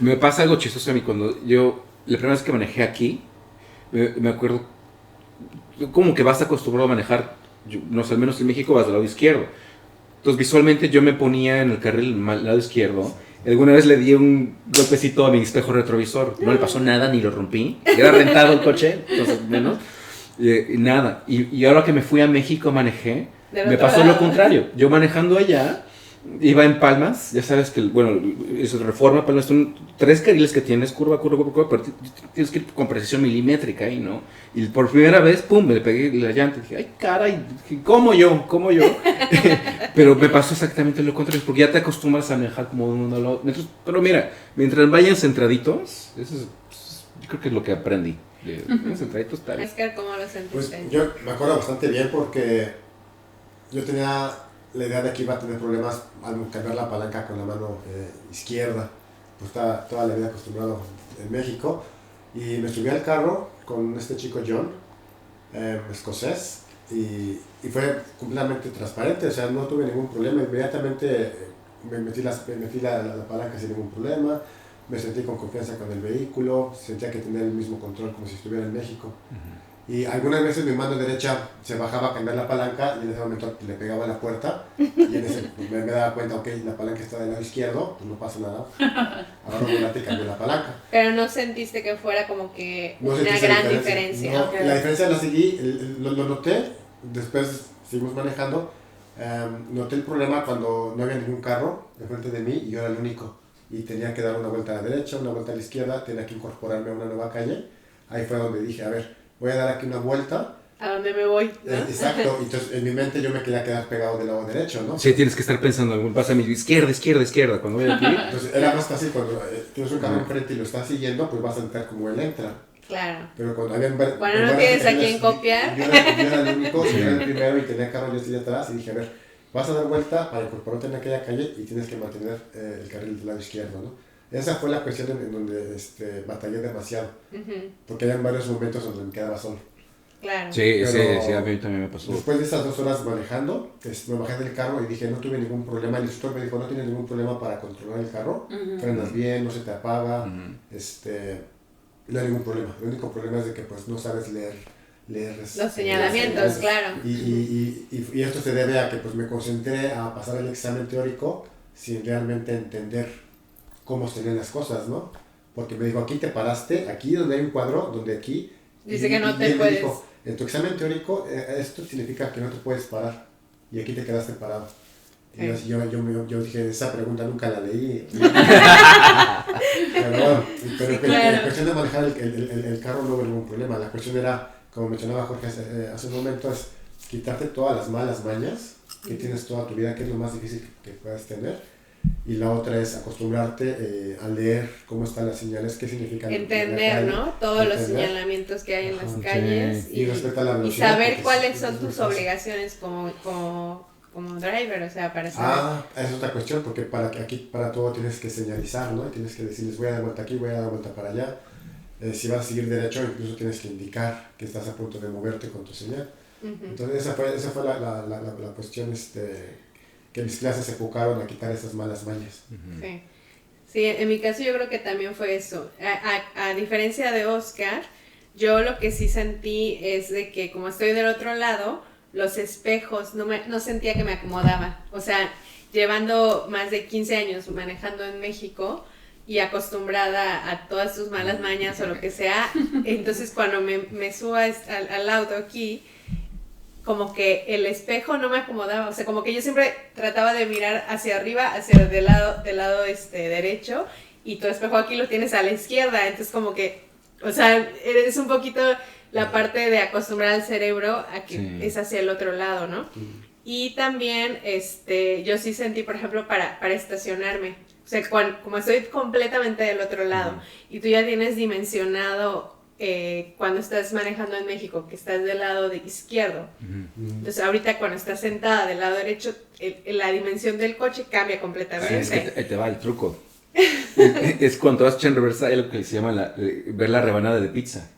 Me pasa algo chistoso a mí cuando la primera vez que manejé aquí, me acuerdo, como que vas acostumbrado a manejar, no sé, al menos en México vas del lado izquierdo. Entonces visualmente yo me ponía en el carril lado izquierdo. Alguna vez le di un golpecito a mi espejo retrovisor. No le pasó nada, ni lo rompí. Era rentado el coche, entonces menos. Y nada. Y ahora que me fui a México manejé, me pasó lo contrario. Yo manejando allá, iba en Palmas, ya sabes que, bueno, es Reforma, Palmas, son 3 carriles que tienes, curva, pero tienes que ir con precisión milimétrica ahí, ¿no? Y por primera vez, pum, me pegué la llanta, dije, ay, caray, ¿cómo yo? Pero me pasó exactamente lo contrario, porque ya te acostumbras a manejar como uno al otro. Pero mira, mientras vayan centraditos, eso es, yo creo que es lo que aprendí. Centraditos tal. Oscar, ¿cómo lo sentiste? Pues yo me acuerdo bastante bien porque yo tenía la idea de que iba a tener problemas al cambiar la palanca con la mano izquierda. Pues estaba toda la vida acostumbrado en México. Y me subí al carro con este chico John, escocés, y fue completamente transparente, o sea, no tuve ningún problema. Inmediatamente me metí la palanca sin ningún problema, me sentí con confianza con el vehículo, sentía que tenía el mismo control como si estuviera en México. Y algunas veces mi mano derecha se bajaba a cambiar la palanca y en ese momento le pegaba a la puerta y en ese me daba cuenta, ok, la palanca está del lado izquierdo, pues no pasa nada. Ahora volante y cambié la palanca. Pero no sentiste que fuera como que No una gran diferencia. No, la diferencia la seguí, lo noté, después seguimos manejando. Noté el problema cuando no había ningún carro enfrente de mí y yo era el único. Y tenía que dar una vuelta a la derecha, una vuelta a la izquierda, tenía que incorporarme a una nueva calle. Ahí fue donde dije, a ver, voy a dar aquí una vuelta. ¿A dónde me voy? ¿No? Exacto, entonces en mi mente yo me quería quedar pegado del lado derecho, ¿no? Sí, tienes que estar pensando, vas a mi izquierda, cuando voy aquí. Entonces era más fácil cuando tienes un carro enfrente y lo estás siguiendo, pues vas a entrar como él entra. Claro. Pero cuando habían bueno, no tienes a quién copiar. Yo era el único, yo era el primero y tenía carro yo estoy atrás y dije, a ver, vas a dar vuelta para incorporarte en aquella calle y tienes que mantener el carril del lado izquierdo, ¿no? Esa fue la cuestión en donde batallé demasiado, porque había varios momentos donde me quedaba solo. Claro. Sí, a mí también me pasó. Después de esas 2 horas manejando, me bajé del carro y dije, no tuve ningún problema. El instructor me dijo, no tienes ningún problema para controlar el carro, frenas bien, no se te apaga, no hay ningún problema. El único problema es de que pues no sabes leer los señalamientos, claro. Y esto se debe a que pues me concentré a pasar el examen teórico sin realmente entender cómo se leen las cosas, ¿no? Porque me dijo, aquí te paraste, aquí donde hay un cuadro, donde aquí... Dice que no te puedes... Dijo, en tu examen teórico, esto significa que no te puedes parar, y aquí te quedaste parado. Y yo dije, esa pregunta nunca la leí. pero claro. La cuestión de manejar el carro no hubo ningún problema. La cuestión era, como mencionaba Jorge hace un momento, es quitarte todas las malas mañas que tienes toda tu vida, que es lo más difícil que puedas tener. Y la otra es acostumbrarte a leer cómo están las señales, qué significan. Entender, ¿no? Todos los señalamientos que hay en las calles. Y respetar la velocidad. Y saber cuáles son tus obligaciones como driver, o sea, para saber. Es otra cuestión, porque para todo tienes que señalizar, ¿no? Y tienes que decirles, voy a dar vuelta aquí, voy a dar vuelta para allá. Si vas a seguir derecho, incluso tienes que indicar que estás a punto de moverte con tu señal. Entonces esa fue la cuestión que mis clases se enfocaron a quitar esas malas mañas. Sí, en mi caso yo creo que también fue eso. A diferencia de Oscar, yo lo que sí sentí es de que como estoy del otro lado, los espejos no sentía que me acomodaba. O sea, llevando más de 15 años manejando en México y acostumbrada a todas sus malas mañas o lo que sea, entonces cuando me subo al auto aquí, como que el espejo no me acomodaba, o sea, como que yo siempre trataba de mirar hacia arriba, hacia del lado derecho, y tu espejo aquí lo tienes a la izquierda, entonces como que, o sea, es un poquito la parte de acostumbrar al cerebro a que es hacia el otro lado, ¿no? Y también, yo sí sentí, por ejemplo, para estacionarme, o sea, como estoy completamente del otro lado, y tú ya tienes dimensionado cuando estás manejando en México, que estás del lado izquierdo. Entonces ahorita cuando estás sentada del lado derecho, la dimensión del coche cambia completamente. Es que te va el truco. Es cuando vas echando en reversa, es lo que se llama ver la rebanada de pizza,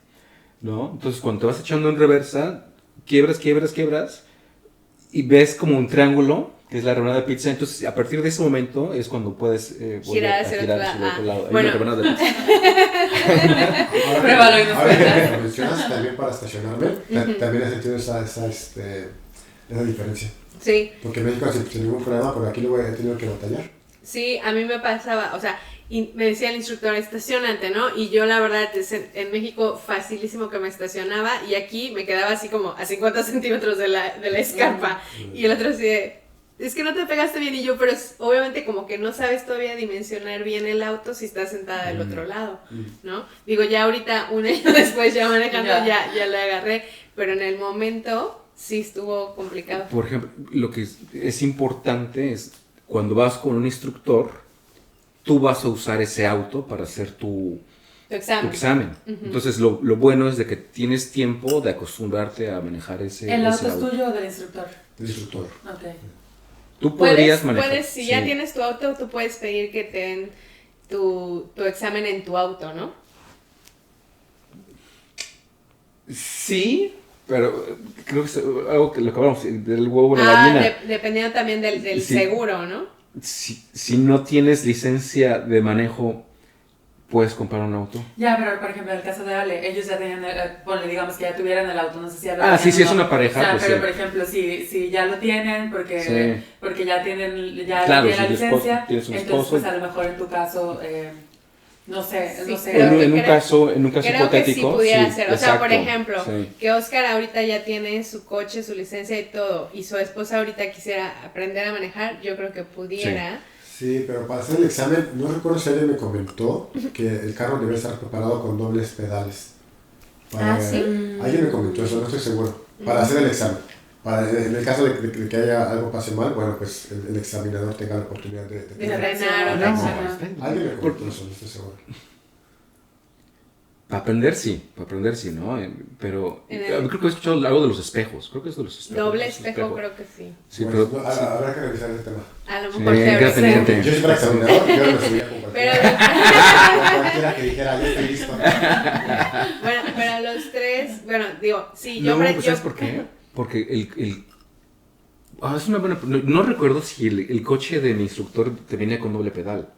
¿no? Entonces cuando te vas echando en reversa, quiebras y ves como un triángulo que es la rebanada de pizza. Entonces, a partir de ese momento es cuando puedes girar hacia el otro lado. Hay Bueno. una rebanada de pizza. Pruébalo y nos Ahora cuentas. que lo mencionas, también para estacionarme, también he sentido esa diferencia. Sí, Porque en México sin ningún problema, pero aquí luego he tenido que batallar. sí, a mí me pasaba, o sea, y me decía el instructor, estacionante, ¿no? Y yo la verdad, en México facilísimo que me estacionaba y aquí me quedaba así como a 50 centímetros de la escarpa. Y el otro así de, es que no te pegaste bien y yo, pero obviamente como que no sabes todavía dimensionar bien el auto si estás sentada del otro lado, ¿no? Digo, ya ahorita, un año después ya manejando, ya le agarré, pero en el momento sí estuvo complicado. Por ejemplo, lo que es importante es cuando vas con un instructor, tú vas a usar ese auto para hacer tu examen. Entonces, lo bueno es de que tienes tiempo de acostumbrarte a manejar ese ¿El ese auto es tuyo o del instructor? El instructor. Ok. Tú podrías manejar. Puedes, si ya tienes tu auto, tú puedes pedir que te den tu examen en tu auto, ¿no? Sí, pero creo que es algo que lo que hablamos del huevo de la gallina. Dependiendo también del Sí. seguro, ¿no? Si no tienes licencia de manejo, puedes comprar un auto. Ya, pero por ejemplo, en el caso de Ale, ellos ya tenían, ponle, digamos que ya tuvieran el auto, no sé si Ale Ah, sí, tiene sí, o es no. una pareja. O sea, Pues, pero sí. por ejemplo, si ya lo tienen porque ya tienen, Claro, tienen la si el esposo- licencia, tienes un entonces esposo. pues a lo mejor en tu caso, no sé, Sí, no sé. creo En un que caso Creo hipotético. que sí pudiera ser. O sea, por exacto, ejemplo, sí. que Oscar ahorita ya tiene su coche, su licencia y todo, y su esposa ahorita quisiera aprender a manejar, yo creo que pudiera. Sí, pero para hacer el examen, no recuerdo si alguien me comentó que el carro debe estar preparado con dobles pedales. ¿Sí? Alguien me comentó eso, no estoy seguro. Para hacer el examen. En el caso de que haya algo pase mal, bueno, pues el examinador tenga la oportunidad de frenar o No, reaccionar. Alguien me comentó eso, no estoy seguro. Para aprender sí, ¿no? Pero creo que he escuchado algo de los espejos. Creo que es de los espejos. Doble los espejo, creo que sí. Sí, Bueno, pero. no, habrá que revisar ese tema. A lo Sí, mejor te queda avisa. pendiente. Yo si fuera examinador, yo lo subía con Pero, cualquiera que dijera, ya estoy listo. bueno, pero los tres, bueno, digo, sí, No, yo... pues ¿sabes por qué? Porque es una buena. No recuerdo si el coche de mi instructor te venía con doble pedal.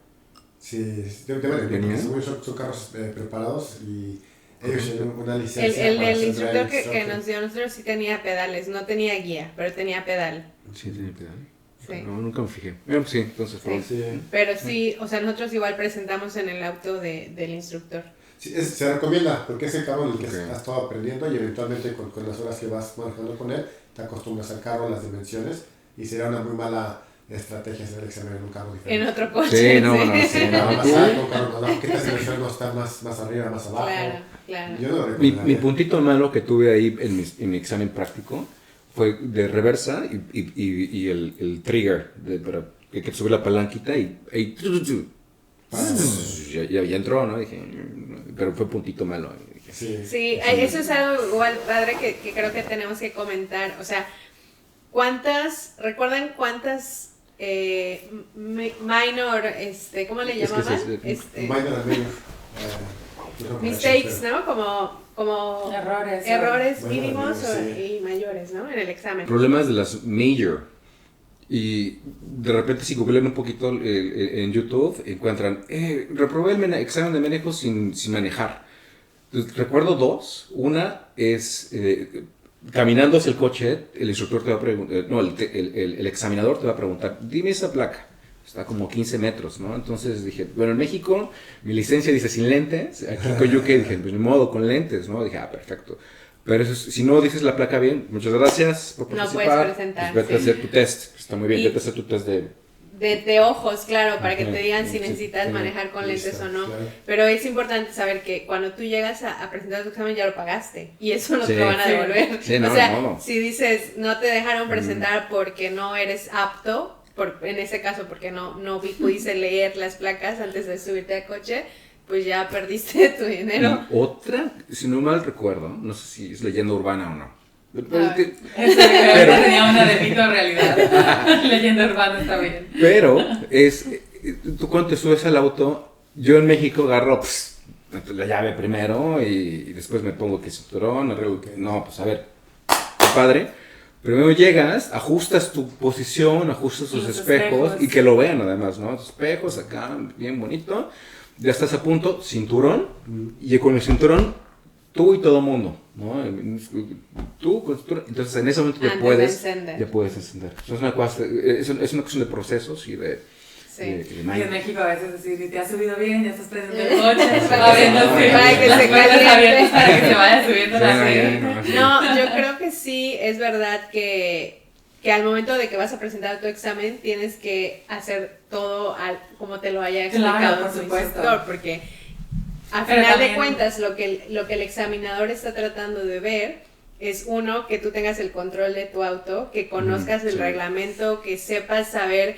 Sí, debe venir, ¿Venía? porque según son carros preparados y ellos tienen una licencia. El para hacer instructor drive que instructor. nos dio a nosotros sí tenía pedales, no tenía guía, pero tenía pedal. Sí, tenía pedal. Sí. No, nunca me fijé. Pues sí, entonces fue. Sí. Pero sí, o sea, nosotros igual presentamos en el auto del instructor. Sí, se recomienda, porque es el carro en el que Ok. has estado aprendiendo y eventualmente con las horas que vas manejando con él, te acostumbras al carro, a las dimensiones, y sería una muy mala estrategia hacer el examen en un carro En diferente. otro coche. Sí, no, sí, Nada no. más alto, un carro más alto, que estas dimensiones no están más arriba, más abajo. Claro, claro. Yo no lo Mi recomendaría. puntito malo que tuve ahí en mi examen práctico fue de reversa y el trigger, que te sube la palanquita y ya entró, ¿no? Dije, pero fue puntito malo. Dije, Sí. Sí, eso es algo igual padre que creo que tenemos que comentar. O sea, ¿recuerdan cuántas minor, ¿cómo le Es que llamaban? es- Minor and major, Mistakes, ¿no? Como errores Bueno, mínimos sí. y mayores, ¿no? En el examen. problemas de las major. Y de repente si googlean un poquito en YouTube, encuentran, reprobé el examen de manejo sin manejar. Entonces, recuerdo dos. Una es, caminando hacia el coche, el instructor te va a preguntar, no, el examinador te va a preguntar, dime esa placa. Está como 15 metros, ¿no? Entonces dije, bueno, en México mi licencia dice sin lentes. Aquí en Coyuque dije, pues ni modo, con lentes, ¿no? Dije, perfecto. Pero si no dices la placa bien, muchas gracias por No participar. puedes presentar, Pues vete a sí. hacer tu test. Está muy bien, Y- vete a hacer tu test de... De ojos, claro, para que Ajá, te digan si sí, necesitas sí, manejar con lentes listo, o no. claro. Pero es importante saber que cuando tú llegas a presentar tu examen ya lo pagaste y eso no Sí. te lo van a Sí. devolver. Sí, no, o sea, no. si dices no te dejaron presentar porque no eres apto, en ese caso porque no pudiste leer las placas antes de subirte al coche, pues ya perdiste tu dinero. Y otra, si no mal recuerdo, no sé si es leyenda urbana o no. ver. Pero tenía una de mito a realidad. Leyenda urbana está bien. Pero tú cuando te subes al auto, yo en México agarro la llave primero y después me pongo que cinturón, arreglo que... No, pues a ver, compadre, Primero llegas, ajustas tu posición, ajustas tus Los espejos espejos. y que lo vean además, ¿no? Tus espejos acá, bien bonito. Ya estás a punto, cinturón, y con el cinturón tú y todo mundo, ¿no? Tú con el cinturón. Entonces en ese momento Antes de encender. ya puedes encender. Eso es una cuestión de procesos y de... Sí. Y maña. en México a veces así, si te has subido bien, ya estás prendiendo el coche, va que viendo se- así, para que las se puertas caliente. abiertas para que se vaya subiendo Sí, la no, aceite. no. No, yo creo que sí, es verdad que al momento de que vas a presentar tu examen tienes que hacer todo como te lo haya explicado Claro, por tu supuesto. instructor, porque a Pero final de también- cuentas lo que el examinador está tratando de ver es uno, que tú tengas el control de tu auto, que conozcas el sí. reglamento, que sepas saber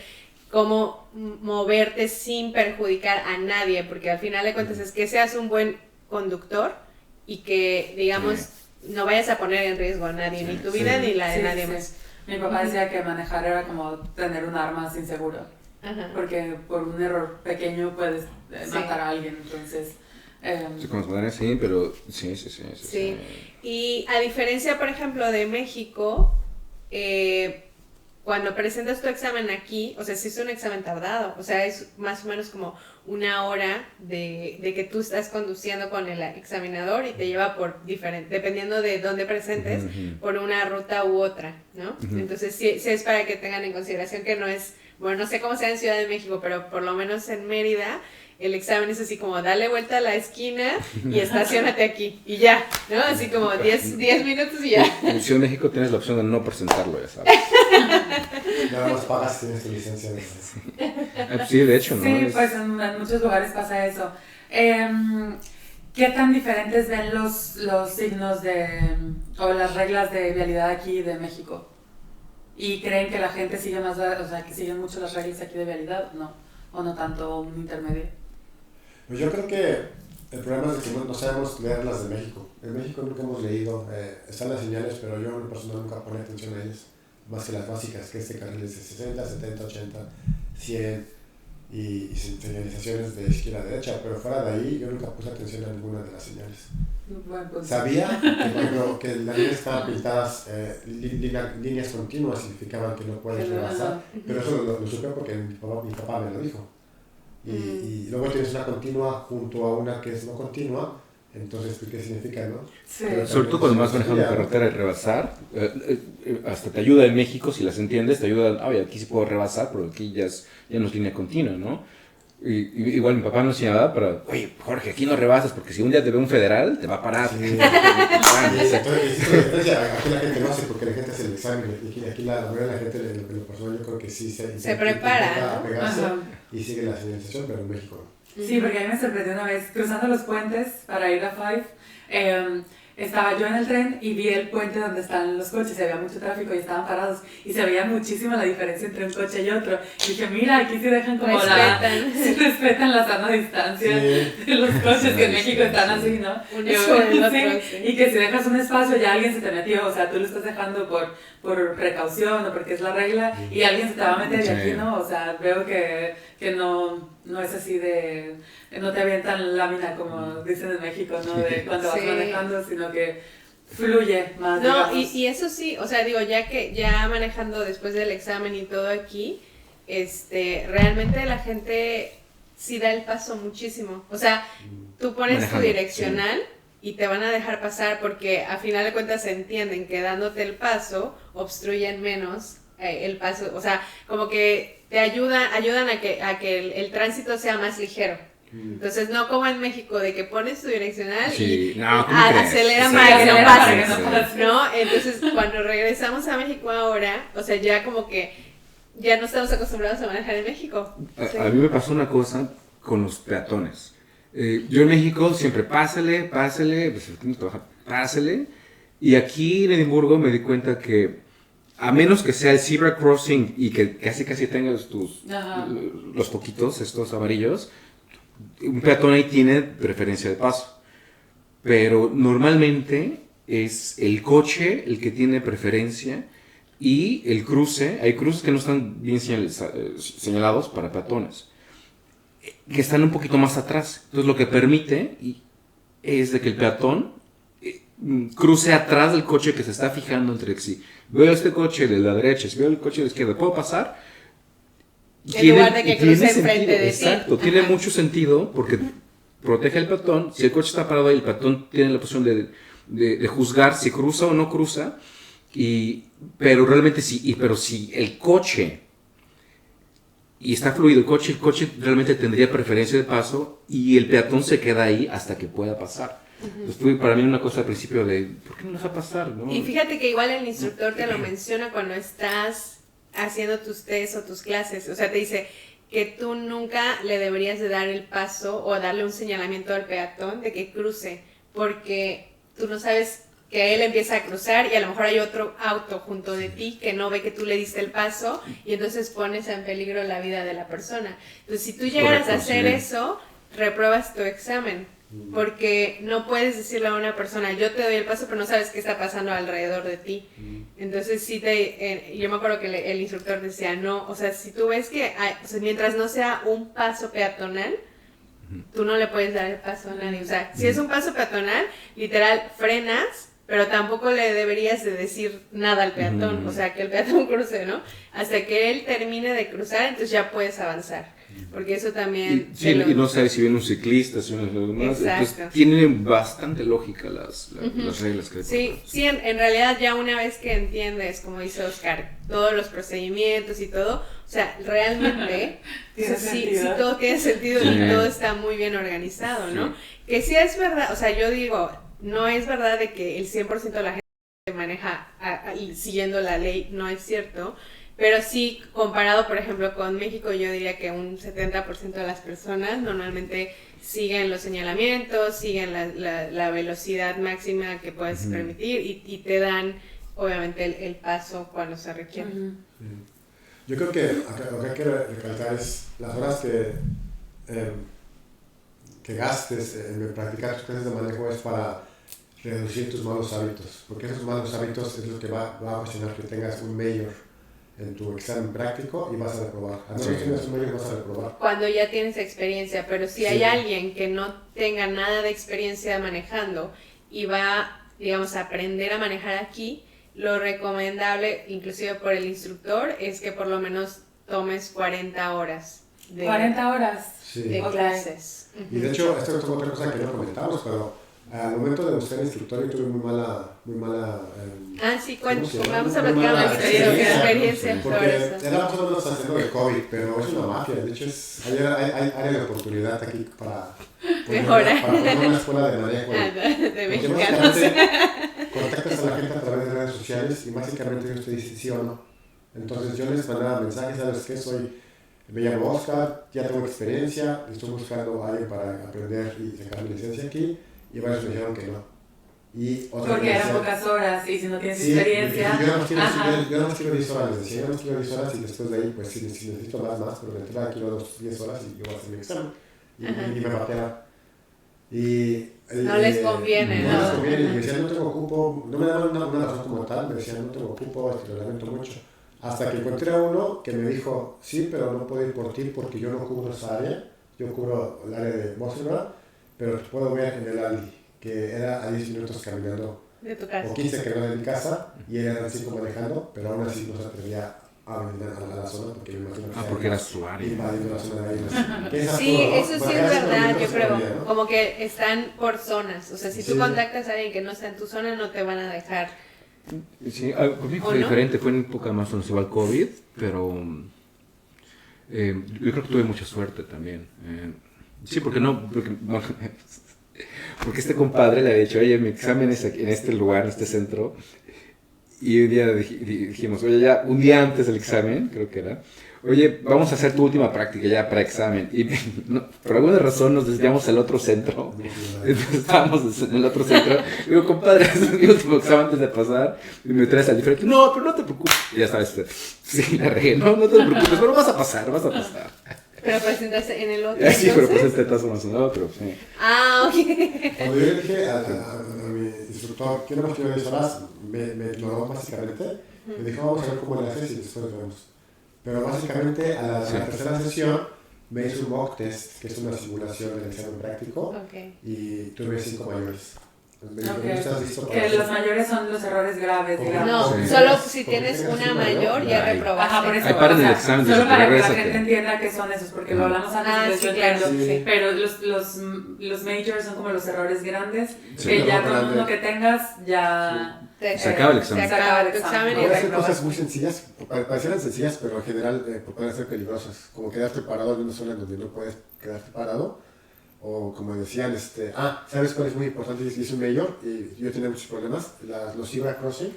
cómo moverte sin perjudicar a nadie, porque al final de cuentas es que seas un buen conductor y que, digamos, no vayas a poner en riesgo a nadie, ni tu vida ni la de Sí, nadie sí. más. Mi papá decía que manejar era como tener un arma sin seguro, Ajá. porque por un error pequeño puedes Sí. matar a alguien, entonces... Sí, con las maneras sí, pero sí. Sí. Y a diferencia, por ejemplo, de México, cuando presentas tu examen aquí, o sea, sí es un examen tardado, o sea, es más o menos como una hora de que tú estás conduciendo con el examinador y te lleva por diferente, dependiendo de dónde presentes, Ujú. por una ruta u otra, ¿no? Ujú. Entonces sí es para que tengan en consideración que no es, bueno, no sé cómo sea en Ciudad de México, pero por lo menos en Mérida, el examen es así como dale vuelta a la esquina y estacionate aquí y ya, ¿no? Así como 10 minutos y ya. En Ciudad de México tienes la opción de no presentarlo, ya sabes. Nada más pagas si tienes tu licencia. Sí, de hecho, ¿no? Sí, Es- pues en muchos lugares pasa eso. ¿Qué tan diferentes ven los signos o las reglas de vialidad aquí de México? ¿Y creen que la gente sigue más, o sea, que siguen mucho las reglas aquí de vialidad? No, o no tanto un intermedio. Pues yo creo que el problema es que no sabemos leer las de México. En México nunca hemos leído, están las señales, pero yo en persona nunca pongo atención a ellas. Más que las básicas, que este carril es de 60, 70, 80, 100 y señalizaciones de izquierda a derecha, pero fuera de ahí yo nunca puse atención a ninguna de las señales. Buen punto. Sabía que, por ejemplo, que las líneas estaban pintadas, líneas continuas significaban que no puedes Que no, rebasar, ajá. pero eso lo supe porque mi papá me lo dijo. Y luego tienes una continua junto a una que es no continua, entonces, ¿qué significa, no? Sí. Pero- Sobre todo cuando vas manejando carretera y rebasar, hasta te ayuda en México, si las entiendes, te ayuda, oye, aquí sí puedo rebasar, pero aquí ya no es línea continua, ¿no? Igual mi papá nos enseñaba para, oye, Jorge, aquí no rebasas, porque si un día te ve un federal, te va a parar. Sí. Sí. Entonces, existe la diferencia. Aquí la gente no hace porque la gente hace el examen. Y aquí la mayoría de la gente, en lo personal, yo creo que sí Se prepara, intenta ¿no? pegarse Ajá. y sigue la señalización, pero en México no. Sí, porque a mí me sorprendió una vez, cruzando los puentes para ir a Five, estaba yo en el tren y vi el puente donde están los coches y había mucho tráfico y estaban parados y se veía muchísimo la diferencia entre un coche y otro. Y dije, mira, aquí sí dejan como sí respetan la sana distancia de los coches que en México están así, ¿no? Uno sobre el otro, sí. Y que si dejas un espacio ya alguien se te metió, o sea, tú lo estás dejando por precaución o porque es la regla y alguien se te va a meter y Sí. aquí no, o sea, veo que no es así de, no te avientan lámina como dicen en México, ¿no? De cuando vas Sí. manejando, sino que fluye más. No, digamos. y eso sí, o sea, digo, ya manejando después del examen y todo aquí, realmente la gente sí da el paso muchísimo. O sea, tú pones Manejando, tu direccional y te van a dejar pasar porque a final de cuentas entienden que dándote el paso obstruyen menos el paso. O sea, como que te ayudan a que el tránsito sea más ligero. Entonces, no como en México, de que pones tu direccional Sí, y no, ¿cómo crees? acelera Sí, para que no acelera pases, para que no pases. ¿no? Entonces, cuando regresamos a México ahora, o sea, ya como que ya no estamos acostumbrados a manejar en México. Sí. A mí me pasó una cosa con los peatones. Yo en México siempre pásale, pues, pásale. Y aquí en Edimburgo me di cuenta que a menos que sea el zebra crossing y que casi tengas Ajá. los poquitos, estos amarillos, un peatón ahí tiene preferencia de paso. Pero normalmente es el coche el que tiene preferencia y el cruce. Hay cruces que no están bien señalados para peatones, que están un poquito más atrás. Entonces lo que permite es de que el peatón cruce atrás del coche que se está fijando entre sí. veo este coche de la derecha, si veo el coche de la izquierda, ¿puedo pasar? En lugar de que cruce enfrente de ti. Exacto, tiene mucho sentido porque protege al peatón. Si el coche está parado ahí, el peatón tiene la posición de juzgar si cruza o no cruza. Pero realmente sí, pero si el coche y está fluido el coche realmente tendría preferencia de paso y el peatón se queda ahí hasta que pueda pasar. Entonces fue para mí una cosa al principio de ¿por qué no deja pasar? ¿No? Y fíjate que igual el instructor te lo menciona cuando estás haciendo tus tests o tus clases, o sea, te dice que tú nunca le deberías de dar el paso o darle un señalamiento al peatón de que cruce, porque tú no sabes que él empieza a cruzar y a lo mejor hay otro auto junto de ti que no ve que tú le diste el paso y entonces pones en peligro la vida de la persona. Entonces, si tú llegaras a hacer eso, repruebas tu examen, porque no puedes decirle a una persona, yo te doy el paso, pero no sabes qué está pasando alrededor de ti. Entonces, yo me acuerdo que el instructor decía, no, o sea, si tú ves que o sea, mientras no sea un paso peatonal, tú no le puedes dar el paso a nadie. O sea, si es un paso peatonal, literal, frenas, pero tampoco le deberías de decir nada al peatón, o sea, que el peatón cruce, ¿no? Hasta que él termine de cruzar, entonces ya puedes avanzar, porque eso también... Y no sabes si viene un ciclista, si viene algo más, entonces tienen bastante lógica las reglas que Sí, en realidad ya una vez que entiendes, como dice Oscar, todos los procedimientos y todo, o sea, realmente sí, todo tiene sentido y todo está muy bien organizado, ¿no? Que sí es verdad, o sea, yo digo... No es verdad de que el 100% de la gente maneja siguiendo la ley, no es cierto, pero sí, comparado por ejemplo con México, yo diría que un 70% de las personas normalmente siguen los señalamientos, siguen la velocidad máxima que puedes permitir y te dan obviamente el paso cuando se requiere. Yo creo que lo que hay que recalcar es las horas que gastes en practicar tus clases de manejo es para reducir tus malos hábitos, porque esos malos hábitos es lo que va a ocasionar que tengas un mayor en tu examen práctico y vas a reprobar. A menos que tengas un mayor vas a reprobar. Cuando ya tienes experiencia, pero si hay alguien que no tenga nada de experiencia manejando y va, digamos, a aprender a manejar aquí, lo recomendable, inclusive por el instructor, es que por lo menos tomes 40 horas. 40 horas de clases. Y de hecho, esto es otra cosa que no comentamos, pero al momento de buscar instructor yo tuve muy mala sí, vamos a platicar la experiencia. Porque era más o menos haciendo de COVID, pero es una mafia. De hecho, hay área de oportunidad aquí para mejorar. Para poner una escuela de manejo de mexicanos. Contactas a la gente a través de redes sociales y básicamente ellos te dicen sí o no. Entonces yo les mandaba mensajes, ¿sabes qué? Me llamo Oscar, ya tengo experiencia, estoy buscando a alguien para aprender y sacar mi licencia aquí, y varios me dijeron que no. Porque eran pocas horas y si no tienes experiencia... Yo no quiero 10 horas, les decía, yo no quiero 10 horas y después de ahí, pues si necesito más, pero de entrada quiero 10 horas y yo voy a hacer mi examen. Y me patearon. No les conviene. No les conviene, y me decían, no tengo cupo, no me daban una razón como tal, me decían, no tengo cupo, lo lamento mucho. Hasta que encontré a uno que me dijo, sí, pero no puedo ir por ti porque yo no cubro esa área, yo cubro el área de Mosselbrand, pero te puedo ver en el Aldi, que era a 10 minutos caminando, de tu casa. o 15 caminando de mi casa, y él era 5 manejando, pero aún así no se atrevía a venir a la zona, porque me imagino que porque era su área. Invadiendo la zona de ahí. Sí, eso sí es verdad, yo creo, ¿no? Como que están por zonas, o sea, si tú contactas a alguien que no está en tu zona, no te van a dejar. Sí, conmigo fue diferente, fue en época más donde se va el COVID, pero yo creo que tuve mucha suerte también. Sí, porque este compadre le había dicho, oye, mi examen es aquí, en este lugar, en este centro, y un día dijimos, oye, ya un día antes del examen, creo que era, oye, vamos a hacer tu última práctica ya para examen. Y por alguna razón nos desviamos al otro centro. Entonces estábamos en el otro centro. Y digo, compadre, es mi último examen antes de pasar. Y me traes al diferente. No, pero no te preocupes. Y ya sabes, sí, la regué. No te preocupes, pero vas a pasar. Pero presentaste en el otro. Sí, pero presenté tazo más en el otro. Sí. Ok. Cuando yo le dije a mi instructor, quiero más que 10 horas, me ignoró básicamente. Me dijo, vamos a ver cómo le haces y después vemos. Pero básicamente a la tercera sesión me hizo un mock test, que es una simulación del examen práctico, y tuve 5 mayores. Me dijo, Ok. ¿no estás listo para Que hacer? los mayores son los errores graves, Como- digamos. No, Sí. solo Sí. si Como tienes que tengas una un mayor. mayor ya Ay. reprobaste. Ajá, por eso. Ahí paren el o sea, examen, solo desde para que la regrésate. gente entienda qué son esos, porque lo Ajá. hablamos antes Ah, y sí, yo claro. entiendo. Sí. Pero los majors son como los errores grandes, Sí. que ya Error con grande. uno que tengas ya... Se acaba el examen. Se acaba tu examen y Pueden ser reprobaste. cosas muy sencillas, parecieran sencillas, pero en general pueden ser peligrosas, como quedarte parado en una zona donde no puedes quedarte parado, o como decían, ¿sabes cuál es muy importante? Y es un mayor, y yo tenía muchos problemas, los zebra crossing.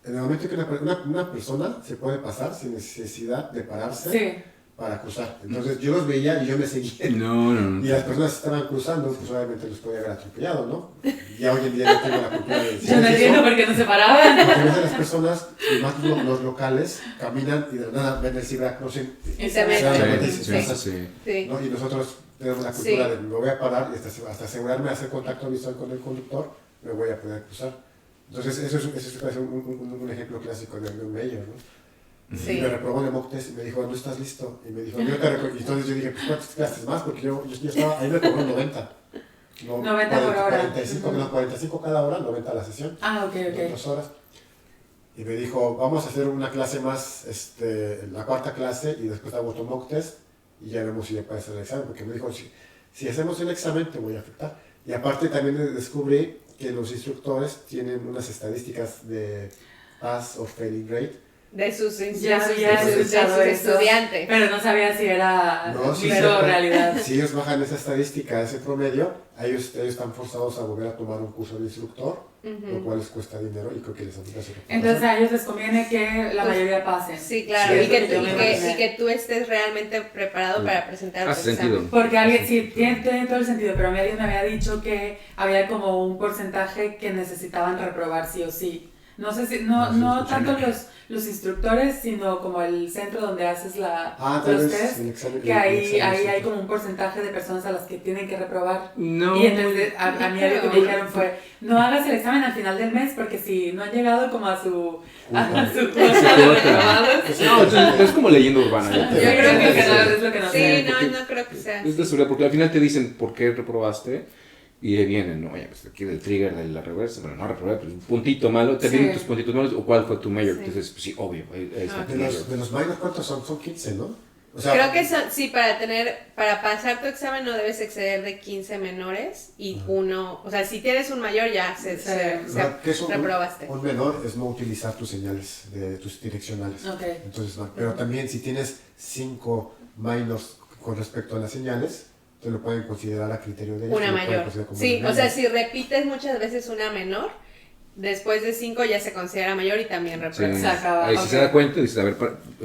En el momento que una persona se puede pasar sin necesidad de pararse Sí. para cruzar. Entonces yo los veía y yo me seguía. No. Y las personas que estaban cruzando, pues obviamente los podía haber atropellado, ¿no? Ya hoy en día yo tengo la cultura de decir Yo no eso. entiendo por qué no se paraban. Porque a veces las personas, y más los locales, caminan y de la nada ven el zebra crossing Y se dan la meten. vuelta y Sí, se sí, pasan, sí. Sí. ¿no? Y nosotros tenemos la cultura Sí. de me voy a parar y hasta asegurarme de hacer contacto visual con el conductor, me voy a poder cruzar. Entonces eso es un ejemplo clásico de un mayor, ¿no? Sí. Y me reprobó en el mock test y me dijo, no estás listo. Y me dijo, yo te y entonces yo dije, pues ¿cuántas clases más? Porque yo estaba, ahí me cobró 90. 90 por hora. 45 cada hora, 90 la sesión. Ah, ok, ok. 2 horas. Y me dijo, vamos a hacer una clase más, la cuarta clase, y después hago otro mock test, y ya vemos si ya puedes hacer el examen. Porque me dijo, si hacemos el examen, te voy a afectar. Y aparte también descubrí que los instructores tienen unas estadísticas de pass o failing rate. De sus Ya había escuchado eso, estudiantes. pero no sabía si era No, sí, mito o sí. realidad. Si ellos bajan esa estadística, ese promedio, ellos están forzados a volver a tomar un curso de instructor, lo cual les cuesta dinero y creo que les afecta su reputación. Entonces a ellos les conviene que la Pues, mayoría pasen. Sí, claro, Sí, y, es que, lo que yo me imaginé. y que tú estés realmente preparado para presentar Hace tu examen. sentido. Porque alguien, sí, tiene todo el sentido, pero a mí alguien me había dicho que había como un porcentaje que necesitaban reprobar sí o sí. No sé si, no tanto los instructores, sino como el centro donde haces Tal los vez test, el examen- que el ahí examen hay sí. como un porcentaje de personas a las que tienen que reprobar. No. Y entonces a mí algo que me dijeron fue, no hagas el examen al final del mes porque si no han llegado como a su cuota de reprobados. No, es como leyenda urbana. Yo creo que es lo que no Sí, sé. no creo que sea. Es de seguridad, porque al final te dicen por qué reprobaste y ahí vienen, ¿no? Oye, pues aquí el trigger de la reversa, bueno, no reprobé, pues un puntito malo, te Sí. vienen tus puntitos malos o cuál fue tu mayor. Sí. Entonces, pues sí, obvio, ahí está Ah. tu De mayor. los minors, ¿cuántos son? Son 15, ¿no? O Creo que sí, para pasar tu examen no debes exceder de 15 menores y uno, o sea, si tienes un mayor ya se ¿verdad? Que es reprobaste. un menor es no utilizar tus señales de tus direccionales. Ok. Entonces, no. Pero también si tienes 5 minors con respecto a las señales, te lo pueden considerar a criterio de ellos. Una te lo pueden mayor. considerar como Sí, una o sea, mayor. si repites muchas veces una menor, después de 5 ya se considera mayor y también Sí. repruebas. Se acaba, Ahí ok. si se da cuenta, dices, a ver,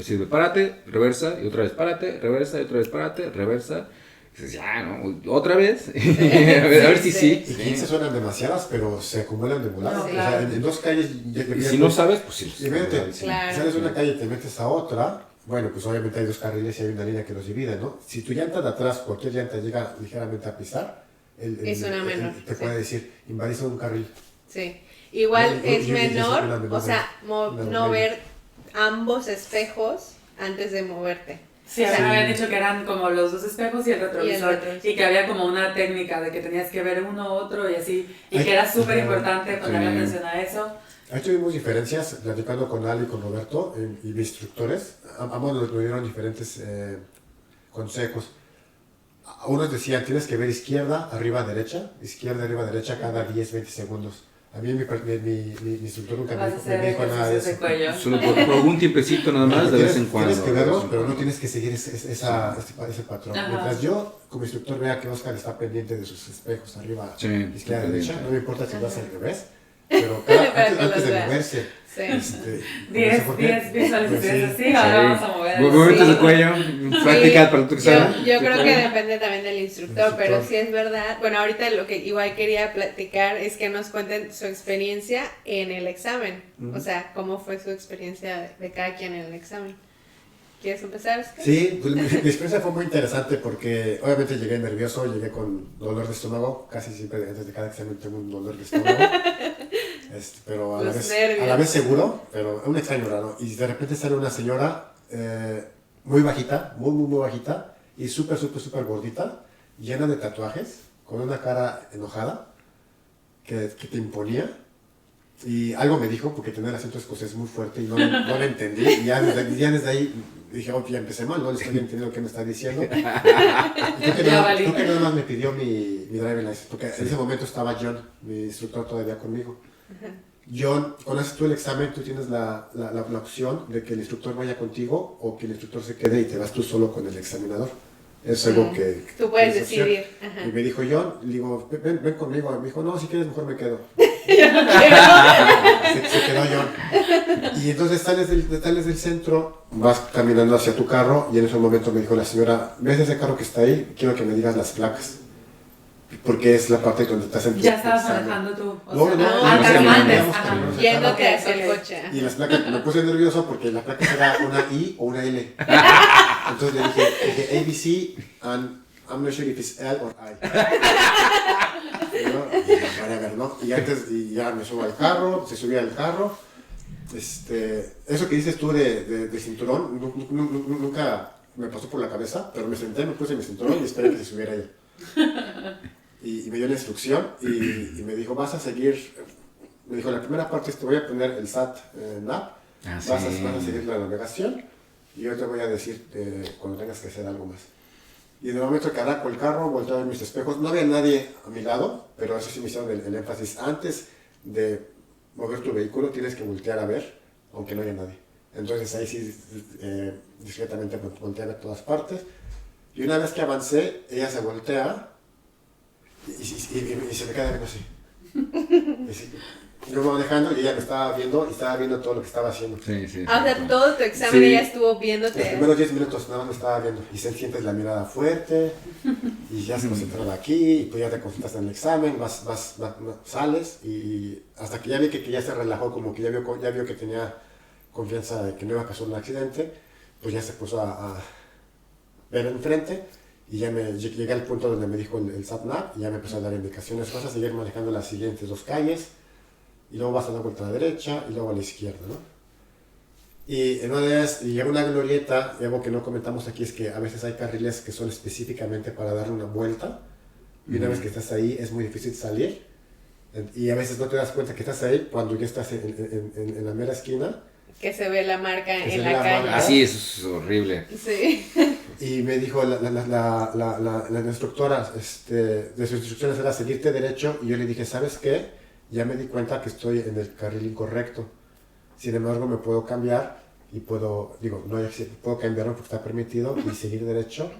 sirve, párate, reversa, y otra vez párate, reversa, y otra vez párate, reversa. Y dices, ya, ¿no? Otra vez. a ver si sí. Y 15 suenan demasiadas, pero se acumulan de volada. No, O sea, claro. en 2 calles... Y si no sabes, pues sí. Y vete, Claro. sales de una calle y te metes a otra, bueno, pues obviamente hay 2 carriles y hay una línea que los divide, ¿no? Si tu llanta de atrás, cualquier llanta llega ligeramente a pisar, Es una menor, te sí. puede decir, invadiste un carril. Sí. Igual Yo- es yo- yo- yo- menor, una menor o sea, una no menor. ver ambos espejos antes de moverte. Sí, a mí me habían dicho que eran como los 2 espejos y el retrovisor. retrovisor. Y que había como una técnica de que tenías que ver uno, otro y así. Y Ay, que era súper ajá. importante poner Sí. atención a eso. Ahí tuvimos diferencias, platicando con Ali y con Roberto y mis instructores. Ambos nos dieron diferentes consejos. Unos decían, tienes que ver izquierda, arriba, derecha cada 10, 20 segundos. A mí mi instructor nunca Vas a me hacer dijo nada de ejercicios de eso. cuello. Solo por algún tiempecito nada más, de vez en cuando. Tienes que de vez verlos, en pero no cuando. tienes que seguir ese patrón. Ajá. Mientras yo, como instructor, vea que Oscar está pendiente de sus espejos arriba, Sí, izquierda, está derecha, pendiente. no me importa si vas al revés, pero Para antes, que los de vea. moverse, Sí. 10 visualizaciones así, ahora vamos a mover. Movimientos Sí. de cuello, práctica para tu examen. Yo creo que depende también del instructor, pero Instructor. sí es verdad. Bueno, ahorita lo que igual quería platicar es que nos cuenten su experiencia en el examen. O sea, cómo fue su experiencia de cada quien en el examen. ¿Quieres empezar, Oscar? Sí, pues mi experiencia fue muy interesante porque obviamente llegué nervioso, llegué con dolor de estómago, casi siempre antes de cada examen tengo un dolor de estómago, pero a la, Los vez, a la nervios. vez seguro, pero un extraño raro. Y de repente sale una señora muy bajita, muy bajita y súper gordita, llena de tatuajes, con una cara enojada. que te imponía. Y algo me dijo, porque tenía el acento escocés muy fuerte y no lo entendí. Y ya desde ahí dije, ya empecé mal, no le estoy entendiendo lo que me está diciendo. Y creo que nada más me pidió mi driving license, porque en ese momento estaba John, mi instructor, todavía conmigo. John, cuando haces tú el examen, tú tienes la opción de que el instructor vaya contigo o que el instructor se quede y te vas tú solo con el examinador. Es algo que tú puedes decidir. Y me dijo John, le digo, ven conmigo. Me dijo, no, si quieres mejor me quedo. Se quedó John. Y entonces sales del centro, vas caminando hacia tu carro y en ese momento me dijo la señora, ¿ves ese carro que está ahí? Quiero que me digas las placas. Porque es la parte donde estás en tu Ya estabas manejando tú. Yéndote hacia el coche. Y las placas, me puse nervioso porque la placa era una I o una L. Entonces le dije ABC and I'm not sure if it's L or I. Y ya me subo al carro, se subía al carro. Eso que dices tú de cinturón, nunca me pasó por la cabeza, pero me senté, me puse mi cinturón y esperé que se subiera ella. Y me dio la instrucción y me dijo, vas a seguir, me dijo, la primera parte te voy a poner el SAT NAP, vas a seguir la navegación y yo te voy a decir cuando tengas que hacer algo más. Y en el momento que arranco el carro, volteo a ver mis espejos, no había nadie a mi lado, pero eso sí me hicieron el énfasis, antes de mover tu vehículo tienes que voltear a ver, aunque no haya nadie. Entonces ahí sí, discretamente volteé a ver todas partes. Y una vez que avancé, ella se voltea y se me queda viendo así. Yo me manejando y ella me estaba viendo y estaba viendo todo lo que estaba haciendo. O sea, todo tu examen ella estuvo viéndote. Los primeros 10 minutos nada más me estaba viendo y sientes la mirada fuerte y ya se concentraron aquí y pues ya te concentras en el examen, sales y hasta que ya vi que ya se relajó, como que ya vio que tenía confianza de que no iba a causar un accidente, pues ya se puso a ver enfrente y ya llegué al punto donde me dijo el SAT-NAV y ya me empezó a dar indicaciones, vas a seguir manejando las siguientes 2 calles y luego vas a dar vuelta a la derecha y luego a la izquierda, ¿no? Y en una de ellas llega una glorieta, y algo que no comentamos aquí es que a veces hay carriles que son específicamente para darle una vuelta y una vez que estás ahí es muy difícil salir y a veces no te das cuenta que estás ahí cuando ya estás en la mera esquina. Que se ve la marca en la calle. Así es horrible. Sí. Y me dijo la instructora, de sus instrucciones era seguirte derecho y yo le dije, ¿sabes qué? Ya me di cuenta que estoy en el carril incorrecto. Sin embargo, me puedo cambiar y puedo cambiarlo porque está permitido y seguir derecho.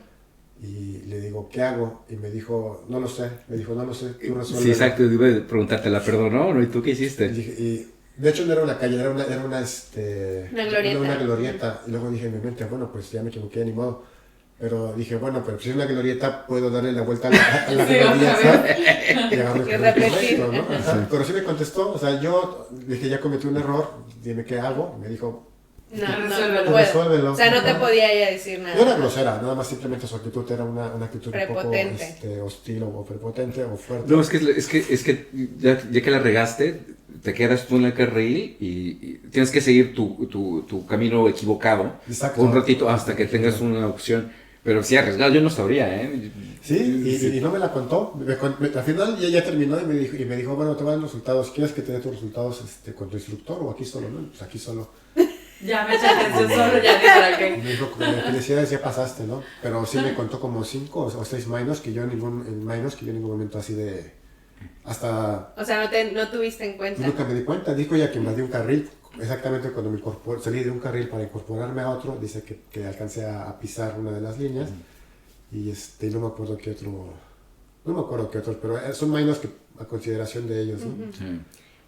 Y le digo, ¿qué hago? Y me dijo, no lo sé. Me dijo, no lo sé, tú resuelve. Sí, exacto. Iba a preguntarte, ¿la perdonó? ¿No? ¿Y tú qué hiciste? Y de hecho no era una calle, era una glorieta. Una glorieta. Y luego dije en mi mente, bueno, pues ya me equivoqué, ni modo. Pero dije, bueno, pero si es una glorieta, puedo darle la vuelta a la glorieta y agarrarme el correcto, ¿no? Pero sí me contestó, o sea, yo dije, ya cometí un error, dime qué hago. Me dijo, resuélvelo. O sea, no te podía ella decir nada. No era grosera, nada más simplemente su actitud era una actitud prepotente. Un poco hostil o prepotente o fuerte. No, es que ya que la regaste, te quedas tú en el carril y tienes que seguir tu camino equivocado. Exacto. Un ratito hasta que tengas una opción. Pero sí, arriesgado, yo no sabría, ¿eh? Sí, y no me la contó. Al final ya terminó y me dijo, bueno, te van los resultados. ¿Quieres que te dé tus resultados con tu instructor o aquí solo? No, pues aquí solo. Ya me eché atención solo, ya literal que... Me dijo, felicidades, ya pasaste, ¿no? Pero sí me contó como 5 o 6 minors que yo en ningún momento así de... Hasta... O sea, no tuviste en cuenta. Nunca me di cuenta. Dijo ella que me di un carril. Exactamente cuando salí de un carril para incorporarme a otro, dice que alcancé a pisar una de las líneas y no me acuerdo qué otro, pero son menos que a consideración de ellos, ¿no? Sí.